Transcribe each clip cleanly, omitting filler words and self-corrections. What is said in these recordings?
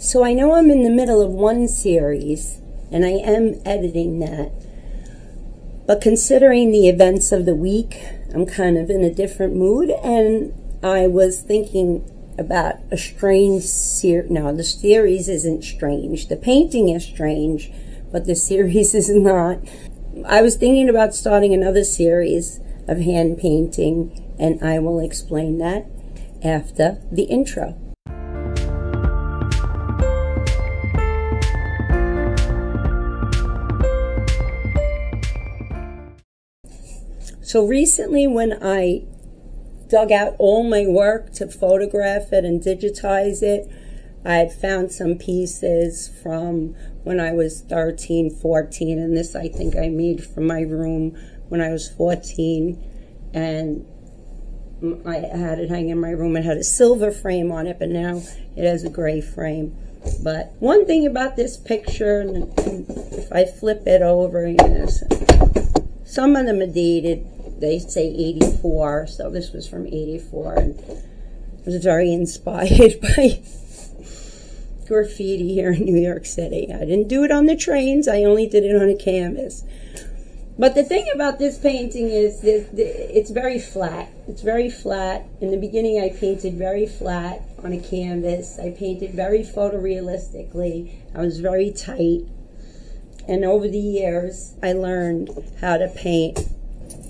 So I know I'm in the middle of one series, and I am editing that. But considering the events of the week, I'm kind of in a different mood, and I was thinking about a strange series. No, the series isn't strange. The painting is strange, but the series is not. I was thinking about starting another series of hand painting, and I will explain that after the intro. So recently, when I dug out all my work to photograph it and digitize it, I had found some pieces from when I was 13, 14, and this I think I made from my room when I was 14, and I had it hanging in my room. It had a silver frame on it, but now it has a gray frame. But one thing about this picture, and if I flip it over, some of them are dated. They say 84, so this was from 84, and I was very inspired by graffiti here in New York City. I didn't do it on the trains, I only did it on a canvas. But the thing about this painting is it's very flat. It's very flat. In the beginning, I painted very flat on a canvas. I painted very photorealistically. I was very tight. And over the years, I learned how to paint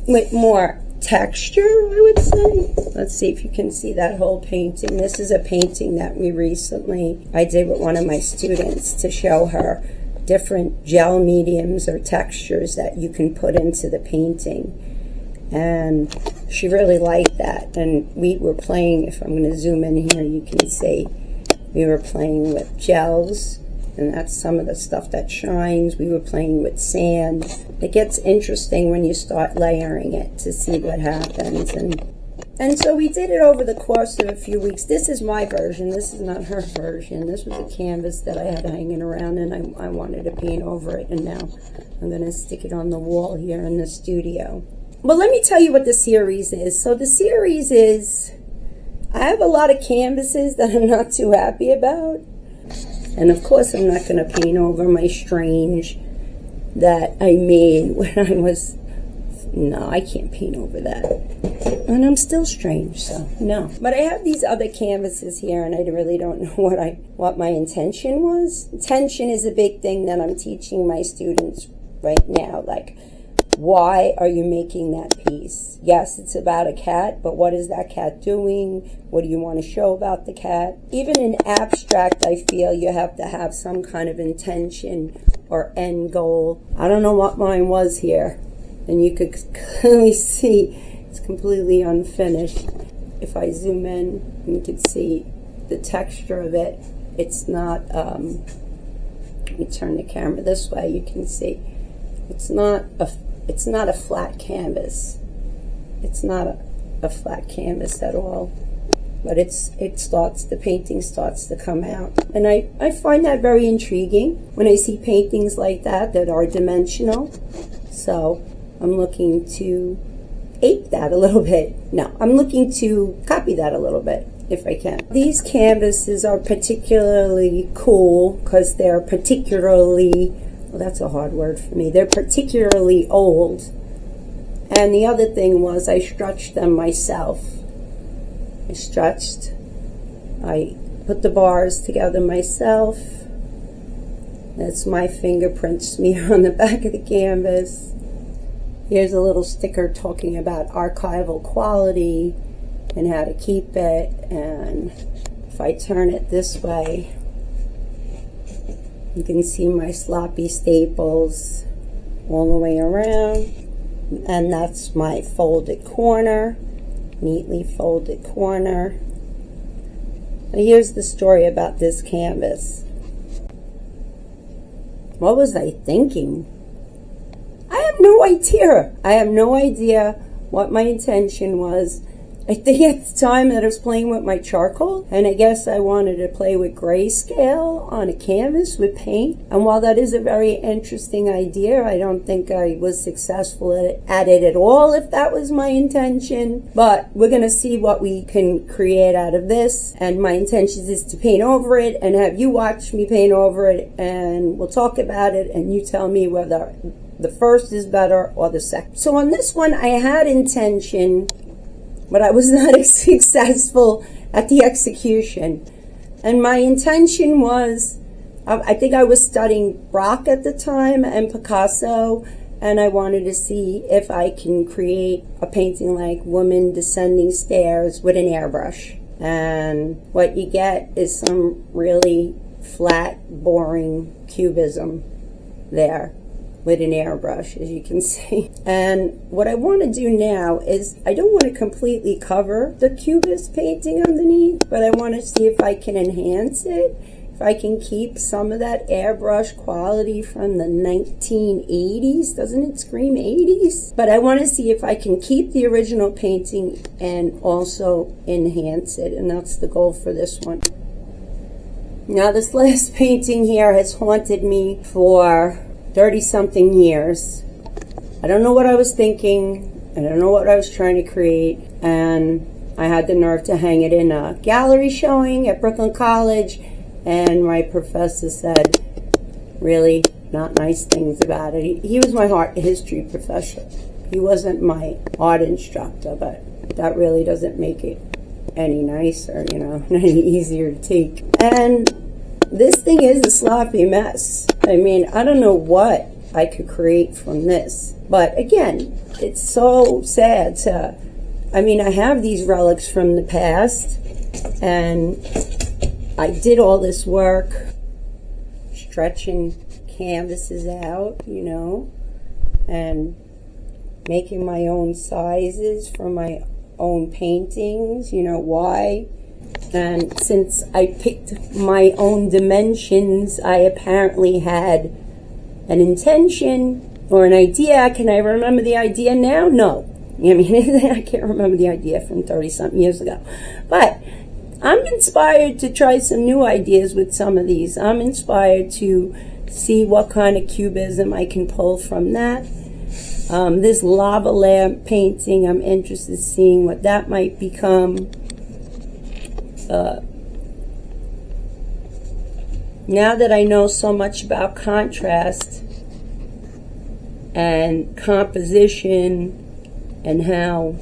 with more texture, I would say. Let's see if you can see that whole painting. This is a painting that I did with one of my students to show her different gel mediums or textures that you can put into the painting. And she really liked that. And we were playing, if I'm going to zoom in here, you can see, we were playing with gels. And that's some of the stuff that shines. We were playing with sand. It gets interesting when you start layering it to see what happens. And so we did it over the course of a few weeks. This is my version. This is not her version. This was a canvas that I had hanging around, and I wanted to paint over it. And now I'm going to stick it on the wall here in the studio. Well, let me tell you what the series is. So the series is, I have a lot of canvases that I'm not too happy about. And of course, I'm not going to paint over my strange that I made when I was, no, I can't paint over that. And I'm still strange, so no. But I have these other canvases here, and I really don't know what my intention was. Intention is a big thing that I'm teaching my students right now. Like, why are you making that piece? Yes, it's about a cat, but what is that cat doing? What do you want to show about the cat? Even in abstract, I feel you have to have some kind of intention or end goal. I don't know what mine was here. And you could clearly see it's completely unfinished. If I zoom in, you can see the texture of it. It's not, let me turn the camera this way, you can see. It's not a flat canvas. It's not a flat canvas at all. But the painting starts to come out. And I find that very intriguing when I see paintings like that are dimensional. So I'm looking to ape that a little bit. No, I'm looking to copy that a little bit, if I can. These canvases are particularly cool because they're particularly, well, that's a hard word for me. They're particularly old. And the other thing was I stretched them myself. I put the bars together myself. That's my fingerprint smear on the back of the canvas. Here's a little sticker talking about archival quality and how to keep it. And if I turn it this way, you can see my sloppy staples all the way around. And that's my folded corner, neatly folded corner. And here's the story about this canvas. What was I thinking? I have no idea. I have no idea what my intention was. I think at the time that I was playing with my charcoal, and I guess I wanted to play with grayscale on a canvas with paint. And while that is a very interesting idea, I don't think I was successful at it at all, if that was my intention. But we're going to see what we can create out of this. And my intention is to paint over it and have you watch me paint over it, and we'll talk about it, and you tell me whether the first is better or the second. So on this one, I had intention, but I was not successful at the execution. And my intention was, I think I was studying Braque at the time and Picasso, and I wanted to see if I can create a painting like Woman Descending Stairs with an airbrush. And what you get is some really flat, boring cubism there with an airbrush, as you can see. And what I want to do now is, I don't want to completely cover the cubist painting underneath, but I want to see if I can enhance it, if I can keep some of that airbrush quality from the 1980s. Doesn't it scream 80s? But I want to see if I can keep the original painting and also enhance it, and that's the goal for this one. Now, this last painting here has haunted me for 30-something years. I don't know what I was thinking. I don't know what I was trying to create. And I had the nerve to hang it in a gallery showing at Brooklyn College. And my professor said really not nice things about it. He was my art history professor. He wasn't my art instructor, but that really doesn't make it any nicer, you know, any easier to take. And this thing is a sloppy mess. I mean, I don't know what I could create from this. But again, it's so sad to, I mean, I have these relics from the past, and I did all this work stretching canvases out, you know, and making my own sizes for my own paintings. You know why? And since I picked my own dimensions, I apparently had an intention or an idea. Can I remember the idea now? No. I mean, I can't remember the idea from 30-something years ago. But I'm inspired to try some new ideas with some of these. I'm inspired to see what kind of cubism I can pull from that. This lava lamp painting, I'm interested in seeing what that might become. Now that I know so much about contrast and composition and how,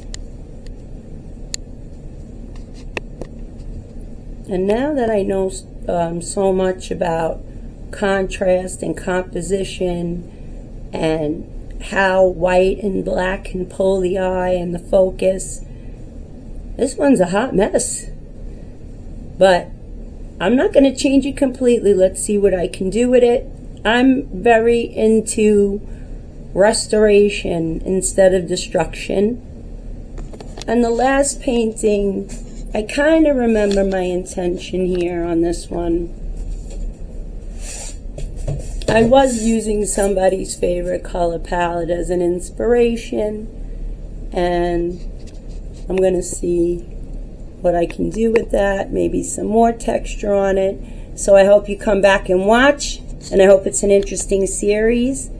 and now that I know so much about contrast and composition and how white and black can pull the eye and the focus, this one's a hot mess. But I'm not going to change it completely. Let's see what I can do with it. I'm very into restoration instead of destruction. And the last painting, I kind of remember my intention here on this one. I was using somebody's favorite color palette as an inspiration, and I'm going to see what I can do with that, maybe some more texture on it. So I hope you come back and watch, and I hope it's an interesting series.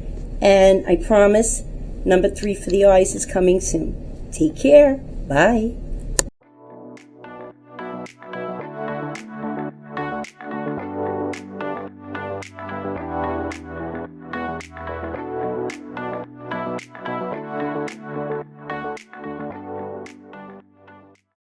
And I promise, number 3 for the eyes is coming soon. Take care. Bye.